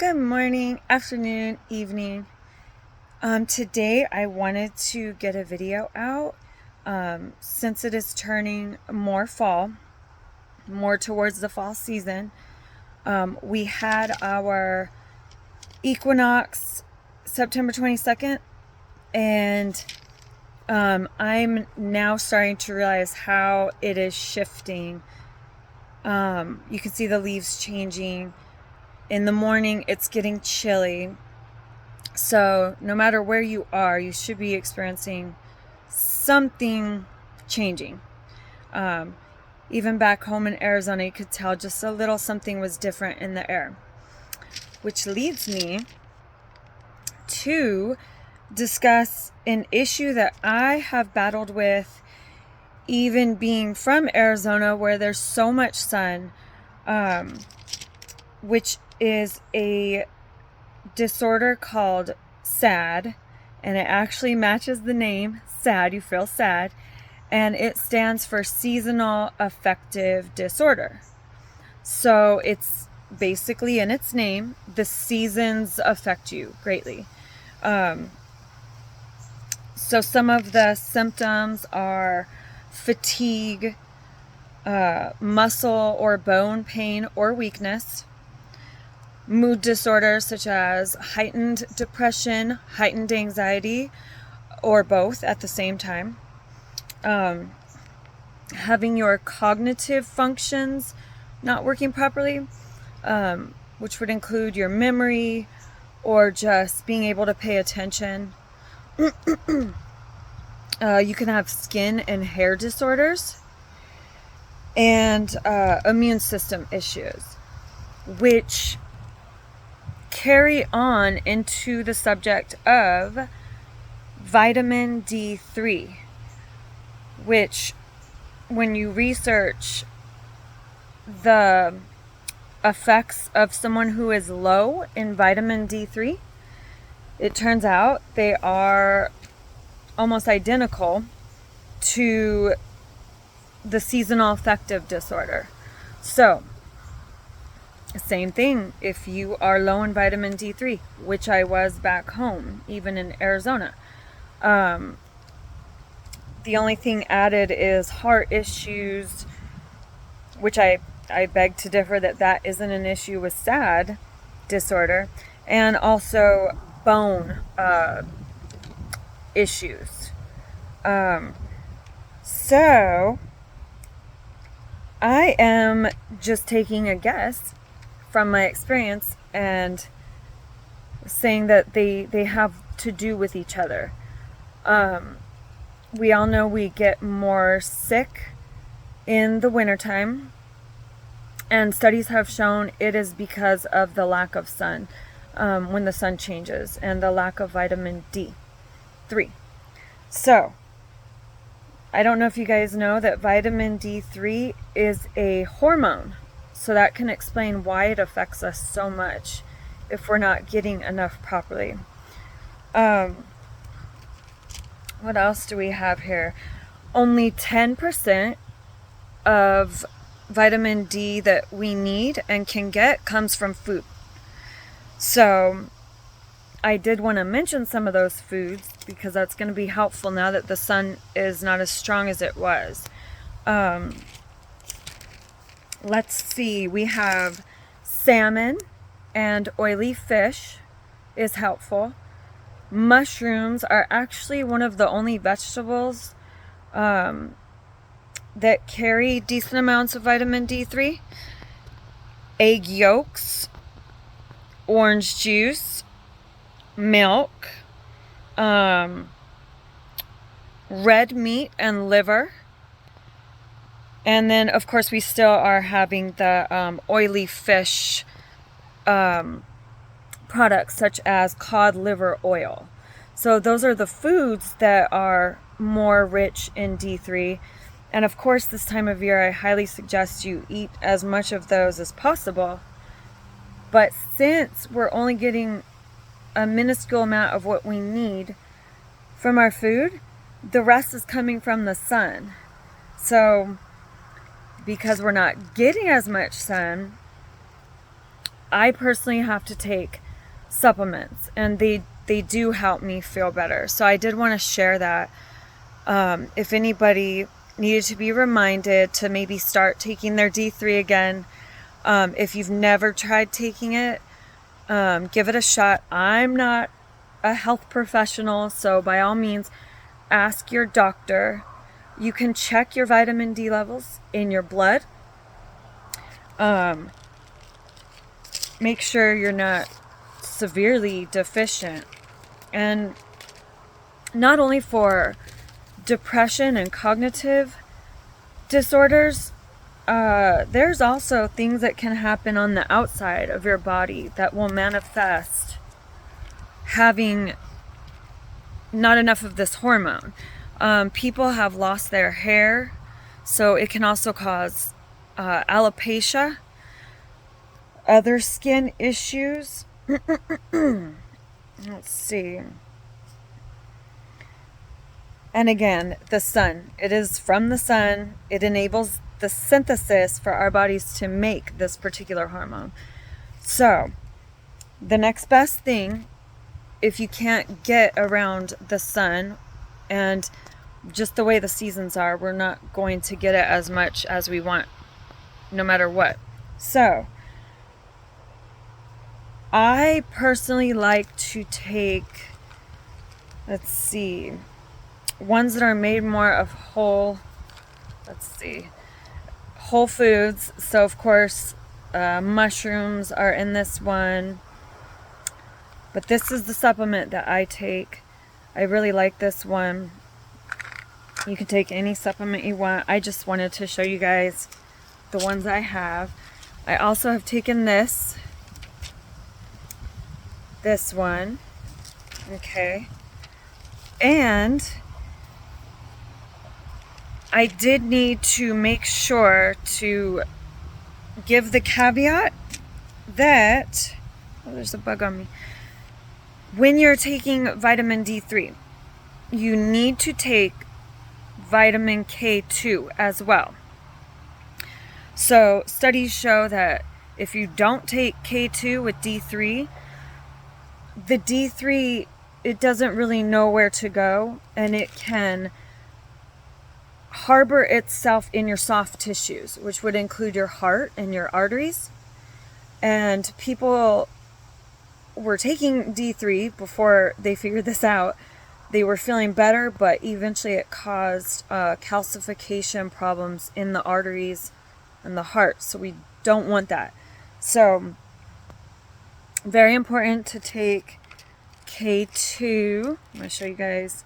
Good morning, afternoon, evening. Today I wanted to get a video out since it is turning more fall, more towards the fall season. We had our equinox September 22nd, and I'm now starting to realize how it is shifting. You can see the leaves changing. In the morning, it's getting chilly. So no matter where you are, you should be experiencing something changing. Even back home in Arizona, you could tell just a little something was different in the air. Which leads me to discuss an issue that I have battled with, even being from Arizona, where there's so much sun, which is a disorder called SAD, and it actually matches the name SAD. You feel sad, and it stands for seasonal affective disorder. So it's basically in its name, the seasons affect you greatly. So some of the symptoms are fatigue, muscle or bone pain or weakness, mood disorders such as heightened depression, heightened anxiety, or both at the same time, having your cognitive functions not working properly, which would include your memory or just being able to pay attention. You can have skin and hair disorders and immune system issues, which carry on into the subject of vitamin D3, which when you research the effects of someone who is low in vitamin D3, it turns out they are almost identical to the seasonal affective disorder. So same thing if you are low in vitamin D3, which I was back home, even in Arizona. The only thing added is heart issues, which I beg to differ that isn't an issue with SAD disorder, and also bone issues. So I am just taking a guess from my experience and saying that they have to do with each other. We all know we get more sick in the wintertime, and studies have shown it is because of the lack of sun, when the sun changes, and the lack of vitamin D3. So I don't know if you guys know that vitamin D3 is a hormone. So that can explain why it affects us so much if we're not getting enough properly. What else do we have here? Only 10% of vitamin D that we need and can get comes from food. So I did want to mention some of those foods because that's going to be helpful now that the sun is not as strong as it was. Let's see, we have salmon and oily fish is helpful. Mushrooms are actually one of the only vegetables that carry decent amounts of vitamin D3. Egg yolks, orange juice, milk, red meat and liver. And then, of course, we still are having the oily fish products such as cod liver oil. So those are the foods that are more rich in D3. And of course, this time of year, I highly suggest you eat as much of those as possible. But since we're only getting a minuscule amount of what we need from our food, the rest is coming from the sun. So because we're not getting as much sun, I personally have to take supplements, and they do help me feel better. So I did want to share that. If anybody needed to be reminded to maybe start taking their D3 again, if you've never tried taking it, give it a shot. I'm not a health professional, so by all means, ask your doctor. You can check your vitamin D levels in your blood. Make sure you're not severely deficient. And not only for depression and cognitive disorders, there's also things that can happen on the outside of your body that will manifest having not enough of this hormone. People have lost their hair, so it can also cause alopecia, other skin issues. Let's see. And again, the sun. It is from the sun. It enables the synthesis for our bodies to make this particular hormone. So, the next best thing, if you can't get around the sun, and just the way the seasons are, we're not going to get it as much as we want, no matter what. So, I personally like to take, let's see, ones that are made more of whole foods. So of course, mushrooms are in this one, but this is the supplement that I take. I really like this one. You can take any supplement you want. I just wanted to show you guys the ones I have. I also have taken this one, okay, and I did need to make sure to give the caveat that, oh, there's a bug on me. When you're taking vitamin D3, you need to take vitamin K2 as well. So studies show that if you don't take K2 with D3, the D3, it doesn't really know where to go, and it can harbor itself in your soft tissues, which would include your heart and your arteries. And people were taking D3 before they figured this out. They were feeling better, but eventually it caused calcification problems in the arteries and the heart. So we don't want that. So very important to take K2. I'm going to show you guys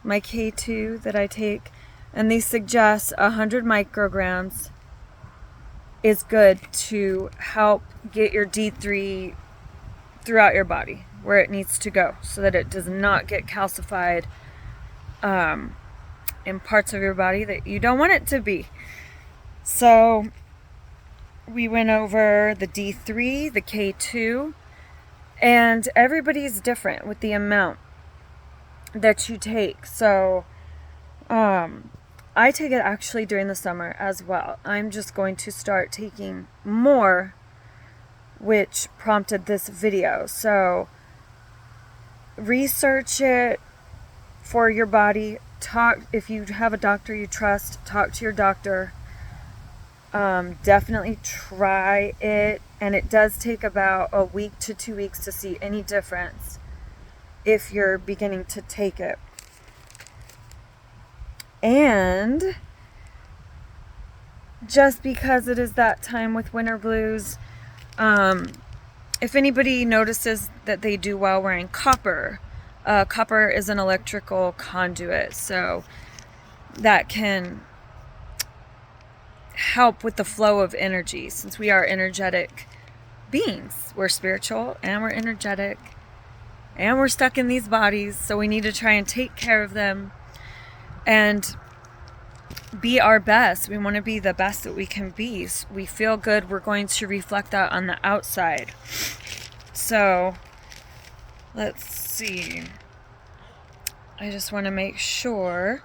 my K2 that I take, and they suggest 100 micrograms is good to help get your D3 throughout your body where it needs to go, so that it does not get calcified in parts of your body that you don't want it to be. So we went over the D3, the K2, and everybody's different with the amount that you take. So I take it actually during the summer as well. I'm just going to start taking more, which prompted this video. So research it for your body. Talk, if you have a doctor you trust, talk to your doctor. Definitely try it, and it does take about a week to 2 weeks to see any difference if you're beginning to take it. And just because it is that time with winter blues, if anybody notices that they do well wearing copper, copper is an electrical conduit, so that can help with the flow of energy, since we are energetic beings. We're spiritual and we're energetic, and we're stuck in these bodies, so we need to try and take care of them and be our best. We want to be the best that we can be. So we feel good, we're going to reflect that on the outside. So let's see, I just want to make sure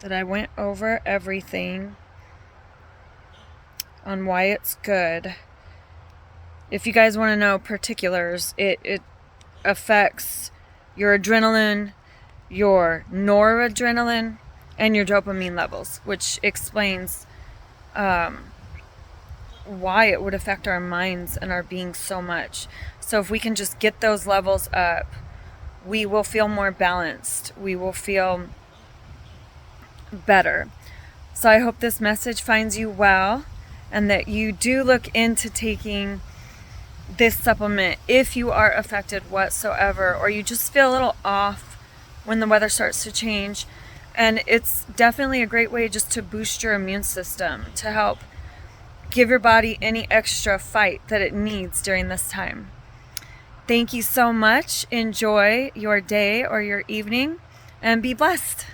that I went over everything on why it's good. If you guys want to know particulars, it affects your adrenaline, your noradrenaline, and your dopamine levels, which explains why it would affect our minds and our being so much. So if we can just get those levels up, we will feel more balanced. We will feel better. So I hope this message finds you well, and that you do look into taking this supplement if you are affected whatsoever, or you just feel a little off when the weather starts to change. And it's definitely a great way just to boost your immune system, to help give your body any extra fight that it needs during this time. Thank you so much. Enjoy your day or your evening, and be blessed.